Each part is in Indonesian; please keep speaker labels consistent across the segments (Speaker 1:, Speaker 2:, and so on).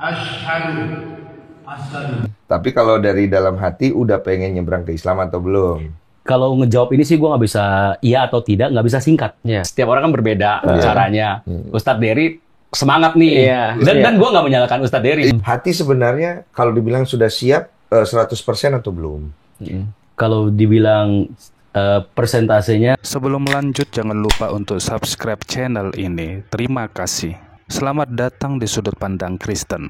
Speaker 1: Asyhadu. Asyhadu.
Speaker 2: Tapi kalau dari dalam hati udah pengen nyebrang ke Islam atau belum?
Speaker 3: Kalau ngejawab ini sih gue nggak bisa iya atau tidak, nggak bisa singkat.
Speaker 4: Iya.
Speaker 3: Setiap orang kan berbeda caranya. Ustadz Dery semangat nih.
Speaker 4: Iya.
Speaker 3: Dan gue nggak menyalahkan Ustadz Dery.
Speaker 2: Hati sebenarnya kalau dibilang sudah siap 100% atau belum?
Speaker 3: Kalau dibilang persentasenya,
Speaker 5: Sebelum lanjut, jangan lupa untuk subscribe channel ini. Terima kasih. Selamat datang di Sudut Pandang Kristen.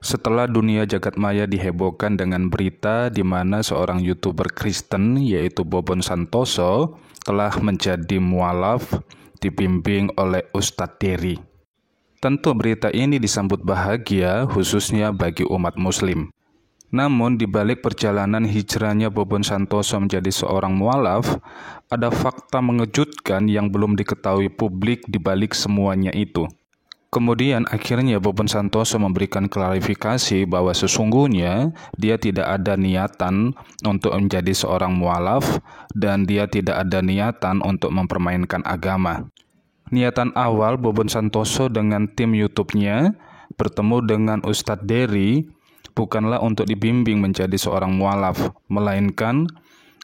Speaker 5: Setelah dunia jagat maya dihebohkan dengan berita di mana seorang YouTuber Kristen yaitu Bobon Santoso telah menjadi mualaf dibimbing oleh Ustadz Dery. Tentu berita ini disambut bahagia khususnya bagi umat muslim. Namun di balik perjalanan hijrahnya Bobon Santoso menjadi seorang mualaf, ada fakta mengejutkan yang belum diketahui publik di balik semuanya itu. Kemudian akhirnya Bobon Santoso memberikan klarifikasi bahwa sesungguhnya dia tidak ada niatan untuk menjadi seorang mualaf dan dia tidak ada niatan untuk mempermainkan agama. Niatan awal Bobon Santoso dengan tim YouTube-nya bertemu dengan Ustadz Dery bukanlah untuk dibimbing menjadi seorang mualaf, melainkan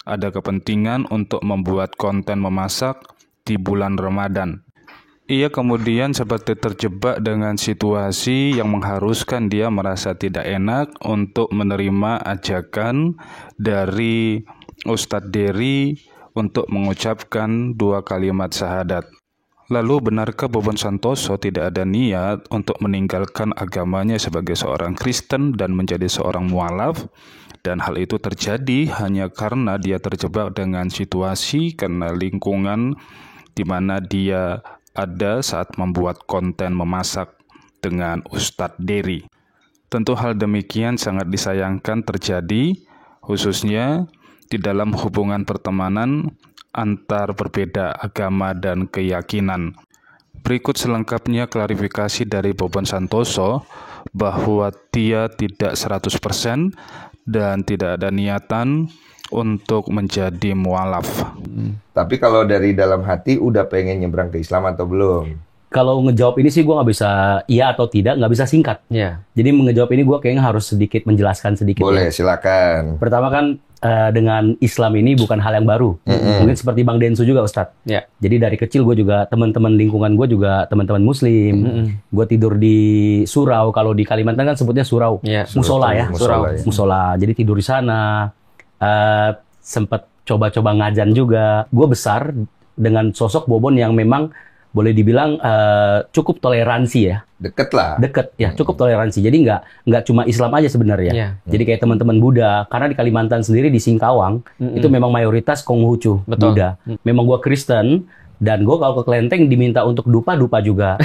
Speaker 5: ada kepentingan untuk membuat konten memasak di bulan Ramadan. Ia kemudian seperti terjebak dengan situasi yang mengharuskan dia merasa tidak enak untuk menerima ajakan dari Ustadz Dery untuk mengucapkan 2 kalimat syahadat. Lalu benarkah Bobon Santoso tidak ada niat untuk meninggalkan agamanya sebagai seorang Kristen dan menjadi seorang mualaf? Dan hal itu terjadi hanya karena dia terjebak dengan situasi karena lingkungan di mana dia ada saat membuat konten memasak dengan Ustadz Dery. Tentu hal demikian sangat disayangkan terjadi, khususnya di dalam hubungan pertemanan antar berbeda agama dan keyakinan. Berikut selengkapnya klarifikasi dari Bobon Santoso bahwa dia tidak 100% dan tidak ada niatan untuk menjadi mualaf.
Speaker 2: Tapi kalau dari dalam hati udah pengen nyebrang ke Islam atau belum?
Speaker 3: kalau ngejawab ini sih gue nggak bisa iya atau tidak, nggak bisa singkat.
Speaker 4: Iya.
Speaker 3: Jadi ngejawab ini gue kayaknya harus sedikit menjelaskan sedikit.
Speaker 2: Boleh,
Speaker 3: Ya.
Speaker 2: silakan.
Speaker 3: Pertama kan dengan Islam ini bukan hal yang baru. Mungkin seperti Bang Densu juga, Ustadz.
Speaker 4: Ya.
Speaker 3: Jadi dari kecil gue juga, teman-teman lingkungan gue juga teman-teman Muslim. Gue tidur di surau. Kalau di Kalimantan kan sebutnya surau.
Speaker 4: Ya.
Speaker 3: Musola ya.
Speaker 2: Musola, ya.
Speaker 3: Musola. Jadi tidur di sana. Sempat coba-coba ngajan juga. Gue besar dengan sosok Bobon yang memang boleh dibilang cukup toleransi ya.
Speaker 2: Deket lah.
Speaker 3: Deket ya, cukup toleransi. Jadi nggak cuma Islam aja sebenarnya.
Speaker 4: Iya.
Speaker 3: Jadi kayak teman-teman Buddha, karena di Kalimantan sendiri di Singkawang itu memang mayoritas Konghucu,
Speaker 4: Betul.
Speaker 3: Buddha. Memang gua Kristen dan gua kalau ke Klenteng diminta untuk dupa juga.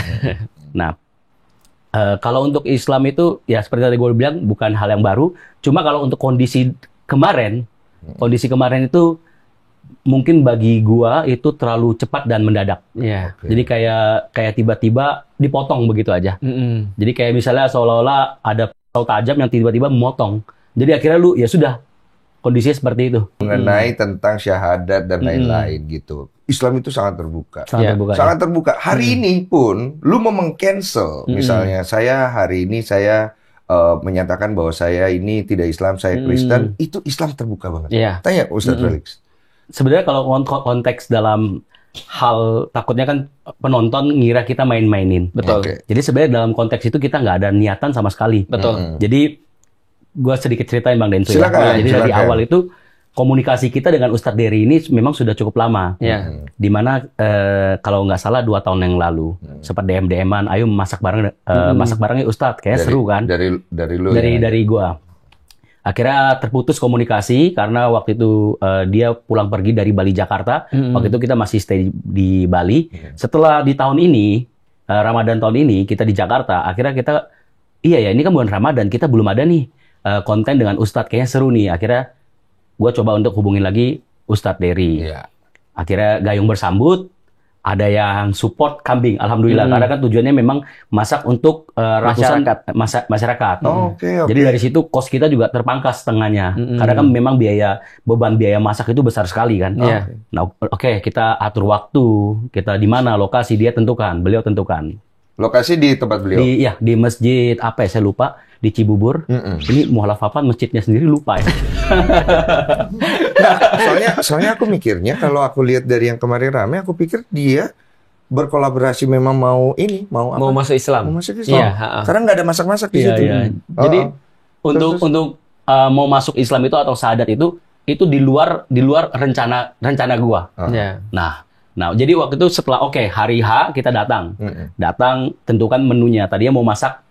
Speaker 3: Nah, kalau untuk Islam itu ya seperti tadi gue bilang bukan hal yang baru. Cuma kalau untuk kondisi kemarin itu mungkin bagi gua itu terlalu cepat dan mendadak.
Speaker 4: Iya.
Speaker 3: Jadi kayak tiba-tiba dipotong begitu aja. Jadi kayak misalnya seolah-olah ada pisau tajam yang tiba-tiba memotong. Jadi akhirnya lu ya sudah kondisinya seperti itu.
Speaker 2: Mengenai tentang syahadat dan lain-lain gitu. Islam itu sangat terbuka.
Speaker 3: Sangat
Speaker 4: Ya.
Speaker 3: terbuka.
Speaker 2: Sangat terbuka. Hari ini pun lu mau meng-cancel. Misalnya hari ini saya menyatakan bahwa saya ini tidak Islam, saya Kristen. Itu Islam terbuka banget.
Speaker 4: Iya.
Speaker 2: Tanya Ustadz Felix.
Speaker 3: Sebenarnya kalau konteks dalam hal takutnya kan penonton ngira kita main-mainin.
Speaker 4: Betul.
Speaker 2: Oke.
Speaker 3: Jadi sebenarnya dalam konteks itu kita nggak ada niatan sama sekali.
Speaker 4: Betul.
Speaker 3: Jadi gua sedikit ceritain Bang Densu ya.
Speaker 2: Silakan,
Speaker 3: Jadi dari
Speaker 2: silakan.
Speaker 3: awal itu komunikasi kita dengan Ustadz Dery ini memang sudah cukup lama.
Speaker 4: Iya.
Speaker 3: Dimana kalau nggak salah 2 tahun yang lalu sempat DM-an, ayo masak bareng, masak barengnya Ustadz, kayak seru kan?
Speaker 2: Dari lu ya.
Speaker 3: Dari gua. Akhirnya terputus komunikasi karena waktu itu dia pulang pergi dari Bali Jakarta. Waktu itu kita masih stay di Bali. Setelah di tahun ini Ramadan tahun ini kita di Jakarta. Akhirnya kita iya ya ini kan bulan Ramadan kita belum ada nih konten dengan Ustadz, kayaknya seru nih. Akhirnya gua coba untuk hubungin lagi Ustadz Dery.
Speaker 2: Iya.
Speaker 3: Akhirnya gayung bersambut. Ada yang support kambing, alhamdulillah. Karena kan tujuannya memang masak untuk ratusan masyarakat.
Speaker 2: Oke.
Speaker 3: Jadi dari situ kos kita juga terpangkas setengahnya. Karena kan memang beban biaya masak itu besar sekali kan.
Speaker 4: Iya.
Speaker 3: Nah, oke, kita atur waktu, kita di mana lokasi dia tentukan, beliau tentukan.
Speaker 2: Lokasi di tempat beliau.
Speaker 3: Di masjid apa ya saya lupa, di Cibubur. Ini mualaf apa masjidnya sendiri lupa ya.
Speaker 2: Nah, soalnya aku mikirnya kalau aku lihat dari yang kemarin rame, aku pikir dia berkolaborasi memang mau apa?
Speaker 4: Mau masuk Islam.
Speaker 2: Mau masuk Islam.
Speaker 4: Iya,
Speaker 2: Karena nggak ada masak-masak di
Speaker 3: Iya,
Speaker 2: situ.
Speaker 3: iya. Jadi
Speaker 2: Terus.
Speaker 3: untuk mau masuk Islam itu atau syahadat itu di luar rencana gua.
Speaker 4: Ya.
Speaker 3: Nah, jadi waktu itu setelah hari H kita datang. Datang tentukan menunya. Tadinya mau masak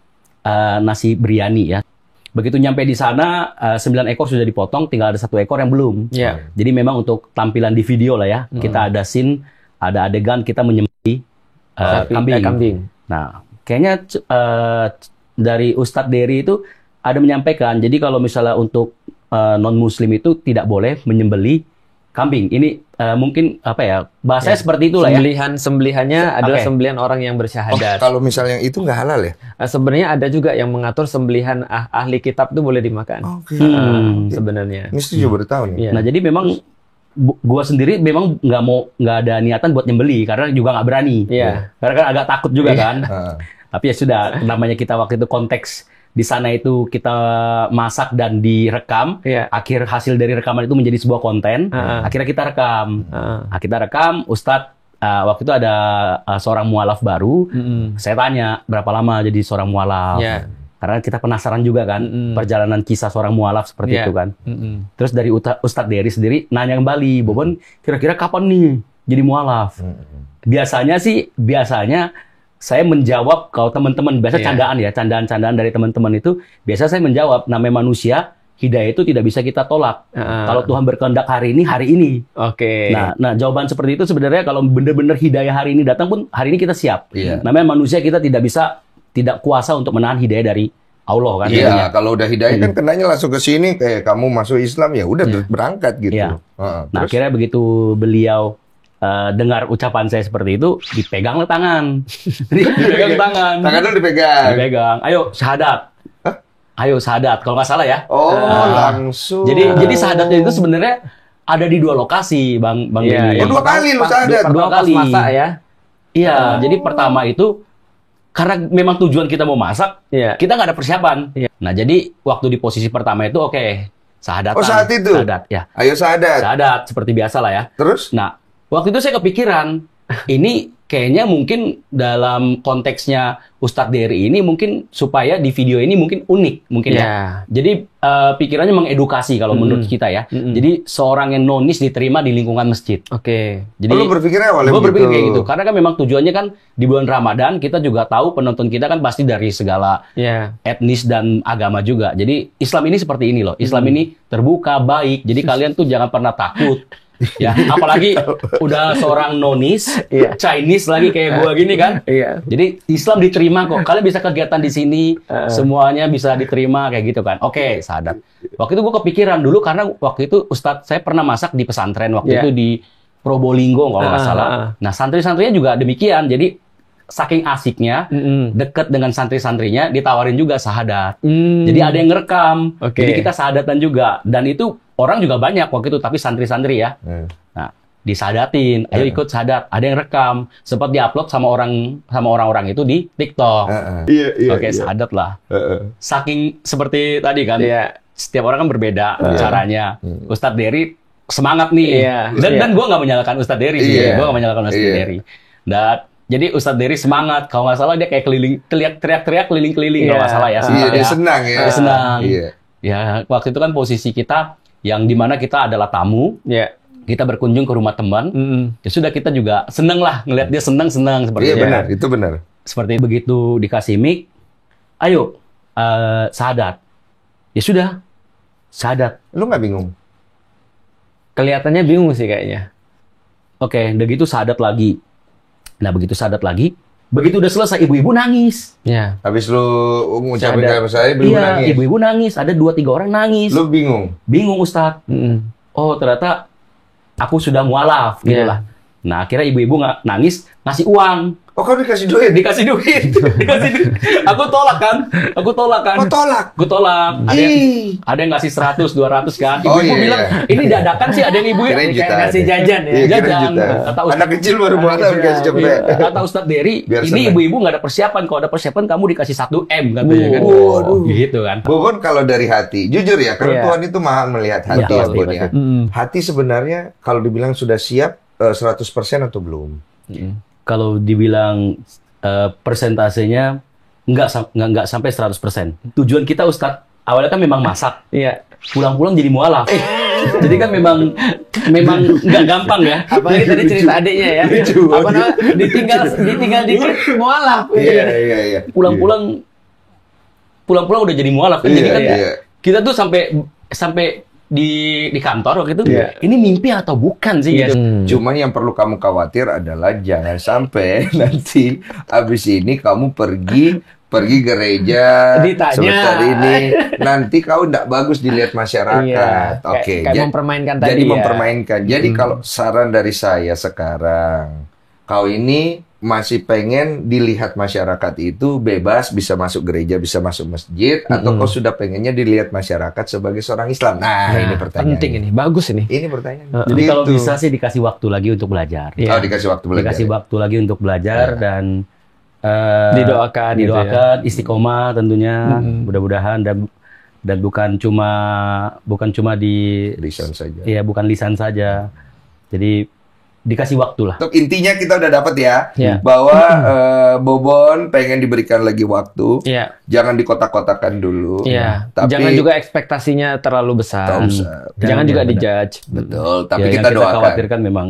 Speaker 3: nasi biryani ya. Begitu nyampe di sana 9 ekor sudah dipotong, tinggal ada 1 ekor yang belum.
Speaker 4: Ya.
Speaker 3: Jadi memang untuk tampilan di video lah ya. Kita ada scene, ada adegan kita menyembelih kambing. Nah, kayaknya dari Ustadz Dery itu ada menyampaikan, jadi kalau misalnya untuk non-muslim itu tidak boleh menyembelih kambing. Ini mungkin bahasanya seperti itulah ya.
Speaker 4: Sembelihannya adalah
Speaker 3: Oke.
Speaker 4: sembelihan orang yang bersyahadat.
Speaker 2: Kalau misalnya itu nggak halal ya?
Speaker 4: Sebenarnya ada juga yang mengatur sembelihan ahli kitab itu boleh dimakan.
Speaker 2: Oke.
Speaker 4: Sebenarnya.
Speaker 2: Ini setuju baru tahu nih.
Speaker 4: Iya.
Speaker 3: Nah, jadi memang gua sendiri memang nggak ada niatan buat nyembeli karena juga nggak berani.
Speaker 4: Iya.
Speaker 3: Karena kan agak takut juga kan.
Speaker 2: Ah.
Speaker 3: Tapi ya sudah, namanya kita waktu itu konteks di sana itu kita masak dan direkam.
Speaker 4: Iya.
Speaker 3: Akhir hasil dari rekaman itu menjadi sebuah konten. Akhirnya kita rekam. Nah, kita rekam, Ustadz waktu itu ada seorang mualaf baru. Saya tanya berapa lama jadi seorang mualaf.
Speaker 4: Iya.
Speaker 3: Karena kita penasaran juga kan perjalanan kisah seorang mualaf seperti
Speaker 4: Iya.
Speaker 3: itu kan. Terus dari Ustadz Dery sendiri nanya kembali, Bobon kira-kira kapan nih jadi mualaf? Biasanya saya menjawab kalau teman-teman biasa candaan dari teman-teman itu biasa saya menjawab, namanya manusia hidayah itu tidak bisa kita tolak. Kalau Tuhan berkehendak hari ini.
Speaker 4: Oke.
Speaker 3: Nah, jawaban seperti itu sebenarnya kalau benar-benar hidayah hari ini datang pun hari ini kita siap.
Speaker 2: Iya.
Speaker 3: Namanya manusia kita tidak kuasa untuk menahan hidayah dari Allah kan.
Speaker 2: Iya,
Speaker 3: intinya.
Speaker 2: kalau udah hidayah kan kenanya langsung ke sini kayak kamu masuk Islam ya udah berangkat gitu.
Speaker 3: Iya.
Speaker 2: Heeh,
Speaker 3: Nah,
Speaker 2: terus?
Speaker 3: akhirnya begitu beliau dengar ucapan saya seperti itu, dipeganglah tangan. Dipegang tangan.
Speaker 2: Tangan lu dipegang.
Speaker 3: Dipegang. Ayo syahadat. Ayo syahadat. Kalau nggak salah ya.
Speaker 2: Oh, langsung.
Speaker 3: Jadi syahadatnya itu sebenarnya ada di 2 lokasi, Bang
Speaker 4: Iya,
Speaker 3: Denny.
Speaker 2: Oh, 2 kali lu syahadat.
Speaker 3: Dua
Speaker 4: Pas
Speaker 3: kali.
Speaker 4: masak ya.
Speaker 3: Iya, jadi pertama itu karena memang tujuan kita mau masak,
Speaker 4: Iya.
Speaker 3: kita nggak ada persiapan.
Speaker 4: Iya.
Speaker 3: Nah, jadi waktu di posisi pertama itu syahadat.
Speaker 2: Oh, saat itu?
Speaker 3: Syahadat, ya.
Speaker 2: Ayo syahadat.
Speaker 3: Syahadat seperti biasa lah ya.
Speaker 2: Terus?
Speaker 3: Nah, waktu itu saya kepikiran, ini kayaknya mungkin dalam konteksnya Ustadz Dery ini mungkin supaya di video ini mungkin unik mungkin ya.
Speaker 4: Ya.
Speaker 3: Jadi pikirannya mengedukasi kalau menurut kita ya. Jadi seorang yang nonis diterima di lingkungan masjid.
Speaker 4: Oke.
Speaker 3: Jadi
Speaker 2: Oh, lu berpikirnya awalnya
Speaker 3: gue berpikir
Speaker 2: begitu.
Speaker 3: kayak gitu. Karena kan memang tujuannya kan di bulan Ramadan kita juga tahu penonton kita kan pasti dari segala
Speaker 4: Ya.
Speaker 3: etnis dan agama juga. Jadi Islam ini seperti ini loh. Islam ini terbuka, baik. Jadi kalian tuh jangan pernah takut. Ya, apalagi udah seorang nonis,
Speaker 4: Iya.
Speaker 3: Chinese lagi kayak gua gini kan.
Speaker 4: Iya.
Speaker 3: Jadi Islam diterima kok. Kalian bisa kegiatan di sini, semuanya bisa diterima kayak gitu kan. Oke, syahadat. Waktu itu gua kepikiran dulu karena waktu itu Ustadz saya pernah masak di pesantren waktu
Speaker 4: Iya.
Speaker 3: itu di Probolinggo kalau nggak salah. Nah, santri-santrinya juga demikian. Jadi saking asiknya, deket dengan santri-santrinya, ditawarin juga syahadat. Jadi ada yang ngerekam.
Speaker 4: Oke.
Speaker 3: Jadi kita syahadatan juga. Dan itu orang juga banyak waktu itu, tapi santri-santri ya. Nah, disadatin, ayo ikut syahadat. Ada yang rekam, sempat diupload sama orang-orang itu di TikTok.
Speaker 2: Iya.
Speaker 3: Oke, syahadat lah. Saking seperti tadi kan,
Speaker 4: Iya.
Speaker 3: setiap orang kan berbeda caranya. Ustadz Dery semangat nih.
Speaker 4: Iya.
Speaker 3: Dan gue nggak menyalahkan Ustadz Dery sih.
Speaker 2: Iya.
Speaker 3: Gue nggak menyalahkan Ustadz
Speaker 2: Iya.
Speaker 3: Dery. Dan jadi Ustadz Dery semangat. Kalau nggak salah dia kayak teriak-teriak keliling-keliling kalau
Speaker 4: Iya.
Speaker 3: nggak salah ya.
Speaker 2: Iya,
Speaker 3: sempat
Speaker 2: dia
Speaker 3: ya.
Speaker 2: senang ya.
Speaker 3: Dia senang.
Speaker 2: Iya.
Speaker 3: Ya, waktu itu kan posisi kita yang dimana kita adalah tamu.
Speaker 4: Ya.
Speaker 3: Kita berkunjung ke rumah teman. Ya sudah, kita juga seneng lah ngelihat dia senang-senang seperti
Speaker 2: Iya
Speaker 3: itu.
Speaker 2: benar, itu benar.
Speaker 3: Seperti begitu dikasih mic, ayo syahadat. Ya sudah, syahadat.
Speaker 2: Lu nggak bingung?
Speaker 4: Kelihatannya bingung sih kayaknya.
Speaker 3: Oke, udah gitu syahadat lagi. Nah, begitu syahadat lagi, begitu udah selesai ibu-ibu nangis.
Speaker 4: Ya.
Speaker 2: Habis lu ngucapin
Speaker 4: Syahadat.
Speaker 2: sama saya, belum
Speaker 3: Iya,
Speaker 2: nangis.
Speaker 3: ibu-ibu nangis. Ada 2-3 orang nangis.
Speaker 2: Lu bingung?
Speaker 3: Bingung, Ustadz. Oh, ternyata aku sudah mualaf, gitu
Speaker 4: Iya.
Speaker 3: lah. Nah, akhirnya ibu-ibu nangis ngasih uang.
Speaker 2: Oh, kamu dikasih duit?
Speaker 3: Dikasih duit. Aku tolak kan.
Speaker 2: Oh, tolak?
Speaker 3: Aku tolak. Ada yang ngasih 100, 200 kan. Ibu-ibu
Speaker 2: Oh, iya,
Speaker 3: bilang,
Speaker 2: iya.
Speaker 3: ini dadakan sih ada yang ibu
Speaker 2: Kirain
Speaker 4: Kayak
Speaker 2: jutaan
Speaker 4: ngasih
Speaker 2: ya.
Speaker 4: jajan ya.
Speaker 2: Iya, kirain
Speaker 3: Jajan.
Speaker 2: jutaan.
Speaker 3: Kata Ustaz-
Speaker 2: Anak kecil baru
Speaker 4: Anak
Speaker 2: mualaf
Speaker 4: kecil,
Speaker 2: dikasih cepet.
Speaker 3: Kata Ustadz Dery,
Speaker 2: Biar
Speaker 3: ini
Speaker 2: seneng.
Speaker 3: ibu-ibu nggak ada persiapan. Kalau ada persiapan kamu dikasih 1 M katanya kan.
Speaker 2: Waduh.
Speaker 3: Gitu kan.
Speaker 2: Bobon kalau dari hati, jujur ya, karena
Speaker 4: Iya.
Speaker 2: Tuhan itu maha melihat hati
Speaker 3: Iya,
Speaker 2: ya,
Speaker 3: pasti,
Speaker 2: Bon
Speaker 3: pasti.
Speaker 2: ya. Hati sebenarnya kalau dibilang sudah siap 100% atau belum?
Speaker 3: Kalau dibilang persentasenya nggak sampai 100%. Tujuan kita Ustadz awalnya kan memang masak.
Speaker 4: Iya.
Speaker 3: Pulang-pulang jadi mualaf. Jadi kan memang nggak gampang ya.
Speaker 4: Apalagi tadi cerita adiknya ya. Apa namanya? Ditinggal dikit mualaf.
Speaker 2: Iya.
Speaker 3: Pulang-pulang udah jadi mualaf kan. Jadi
Speaker 2: Iya,
Speaker 3: kan
Speaker 2: iya.
Speaker 3: kita tuh sampai di kantor waktu itu
Speaker 4: Iya.
Speaker 3: ini mimpi atau bukan sih
Speaker 4: Iya.
Speaker 3: gitu.
Speaker 2: Cuman yang perlu kamu khawatir adalah jangan sampai nanti habis ini kamu pergi gereja
Speaker 4: Ditanya.
Speaker 2: sebentar ini, nanti kau tidak bagus dilihat masyarakat.
Speaker 4: Iya.
Speaker 2: Oke,
Speaker 4: Kayak mempermainkan tadi
Speaker 2: jadi
Speaker 4: ya.
Speaker 2: mempermainkan. Jadi kalau saran dari saya sekarang, kau ini masih pengen dilihat masyarakat itu bebas, bisa masuk gereja, bisa masuk masjid, atau kau sudah pengennya dilihat masyarakat sebagai seorang Islam? Nah, ini pertanyaan.
Speaker 4: Penting ini, bagus ini.
Speaker 2: Ini pertanyaan.
Speaker 3: Jadi kalau
Speaker 2: Gitu.
Speaker 3: bisa sih dikasih waktu lagi untuk belajar.
Speaker 4: Iya.
Speaker 2: Oh, dikasih waktu belajar.
Speaker 3: Dikasih waktu lagi untuk belajar dan
Speaker 4: Didoakan gitu ya.
Speaker 3: istiqomah tentunya mudah-mudahan dan bukan cuma di
Speaker 2: Lisan saja.
Speaker 3: ya bukan lisan saja. Jadi dikasih waktu lah.
Speaker 2: Untuk intinya kita udah dapat ya,
Speaker 4: Ya.
Speaker 2: bahwa Bobon pengen diberikan lagi waktu.
Speaker 4: Iya.
Speaker 2: Jangan dikotak-kotakan dulu.
Speaker 4: Iya.
Speaker 2: Tapi
Speaker 4: Jangan juga ekspektasinya terlalu besar.
Speaker 2: Tak usah.
Speaker 4: Jangan juga
Speaker 3: Benar.
Speaker 4: dijudge.
Speaker 2: Betul, tapi
Speaker 3: Ya,
Speaker 2: kita
Speaker 3: yang
Speaker 2: doakan.
Speaker 3: khawatirkan memang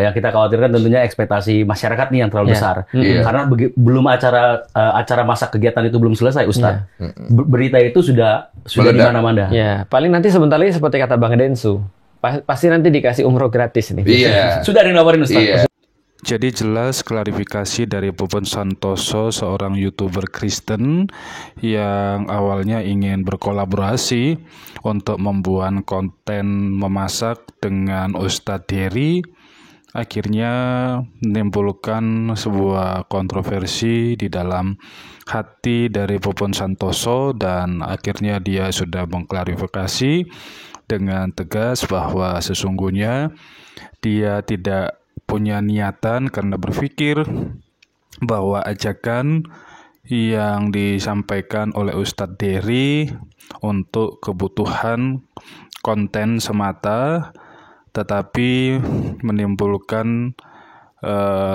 Speaker 3: yang kita khawatirkan tentunya ekspektasi masyarakat nih yang terlalu
Speaker 4: Ya.
Speaker 3: besar.
Speaker 2: Iya.
Speaker 3: Karena belum acara masa kegiatan itu belum selesai, Ustaz. Berita itu sudah di
Speaker 2: Meledak.
Speaker 3: mana-mana.
Speaker 4: Ya, paling nanti sebentar lagi seperti kata Bang Densu. Pasti nanti dikasih umroh gratis nih.
Speaker 2: Iya.
Speaker 3: Sudah ada yang nawarin, Ustaz.
Speaker 2: Iya.
Speaker 5: Jadi jelas klarifikasi dari Bobon Santoso, seorang YouTuber Kristen yang awalnya ingin berkolaborasi untuk membuat konten memasak dengan Ustadz Dery, akhirnya menimbulkan sebuah kontroversi di dalam hati dari Bobon Santoso, dan akhirnya dia sudah mengklarifikasi dengan tegas bahwa sesungguhnya dia tidak punya niatan karena berpikir bahwa ajakan yang disampaikan oleh Ustadz Dery untuk kebutuhan konten semata, tetapi menimbulkan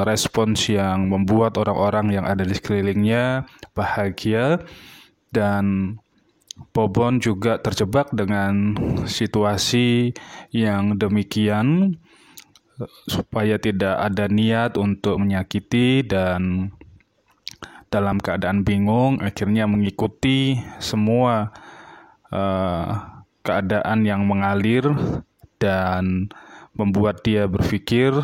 Speaker 5: respons yang membuat orang-orang yang ada di sekelilingnya bahagia, dan Bobon juga terjebak dengan situasi yang demikian supaya tidak ada niat untuk menyakiti, dan dalam keadaan bingung akhirnya mengikuti semua keadaan yang mengalir dan membuat dia berpikir,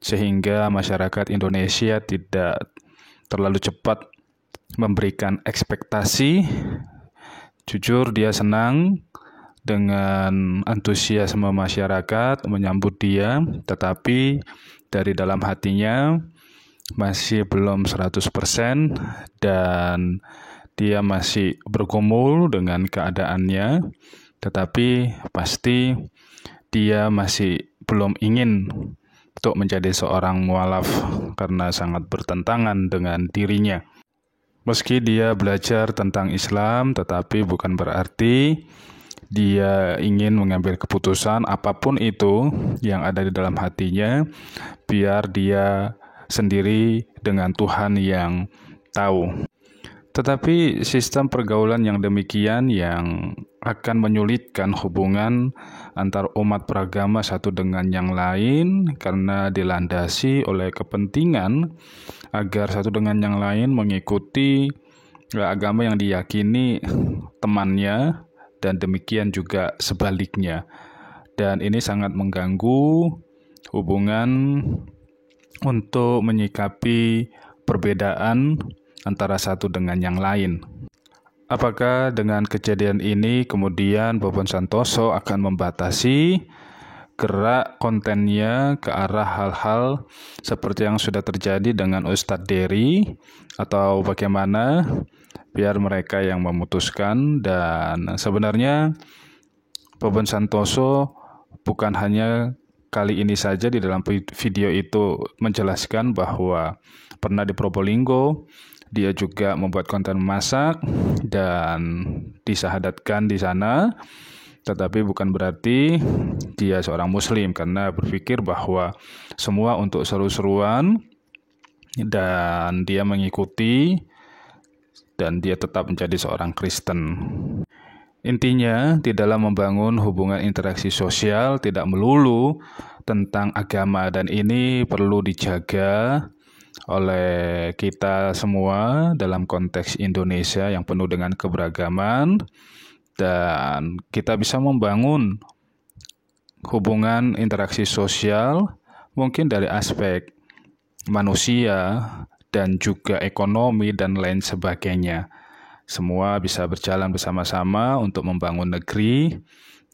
Speaker 5: sehingga masyarakat Indonesia tidak terlalu cepat memberikan ekspektasi. Jujur dia senang dengan antusiasme masyarakat menyambut dia, tetapi dari dalam hatinya masih belum 100% dan dia masih bergumul dengan keadaannya, tetapi pasti dia masih belum ingin untuk menjadi seorang mualaf karena sangat bertentangan dengan dirinya. Meski dia belajar tentang Islam, tetapi bukan berarti dia ingin mengambil keputusan apapun itu yang ada di dalam hatinya, biar dia sendiri dengan Tuhan yang tahu. Tetapi sistem pergaulan yang demikian yang akan menyulitkan hubungan antar umat beragama satu dengan yang lain, karena dilandasi oleh kepentingan agar satu dengan yang lain mengikuti agama yang diyakini temannya, dan demikian juga sebaliknya. Dan ini sangat mengganggu hubungan untuk menyikapi perbedaan antara satu dengan yang lain. Apakah dengan kejadian ini kemudian Bobon Santoso akan membatasi bergerak kontennya ke arah hal-hal seperti yang sudah terjadi dengan Ustadz Dery atau bagaimana, biar mereka yang memutuskan. Dan sebenarnya Bobon Santoso bukan hanya kali ini saja di dalam video itu menjelaskan bahwa pernah di Probolinggo, dia juga membuat konten masak dan disahadatkan di sana. Tetapi bukan berarti dia seorang muslim, karena berpikir bahwa semua untuk seru-seruan dan dia mengikuti dan dia tetap menjadi seorang Kristen. Intinya, di dalam membangun hubungan interaksi sosial tidak melulu tentang agama, dan ini perlu dijaga oleh kita semua dalam konteks Indonesia yang penuh dengan keberagaman. Dan kita bisa membangun hubungan interaksi sosial mungkin dari aspek manusia dan juga ekonomi dan lain sebagainya. Semua bisa berjalan bersama-sama untuk membangun negeri,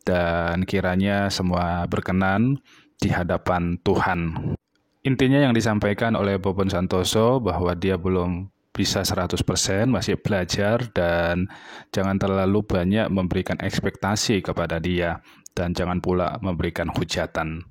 Speaker 5: dan kiranya semua berkenan di hadapan Tuhan. Intinya yang disampaikan oleh Bobon Santoso bahwa dia belum bisa 100%, masih belajar, dan jangan terlalu banyak memberikan ekspektasi kepada dia, dan jangan pula memberikan hujatan.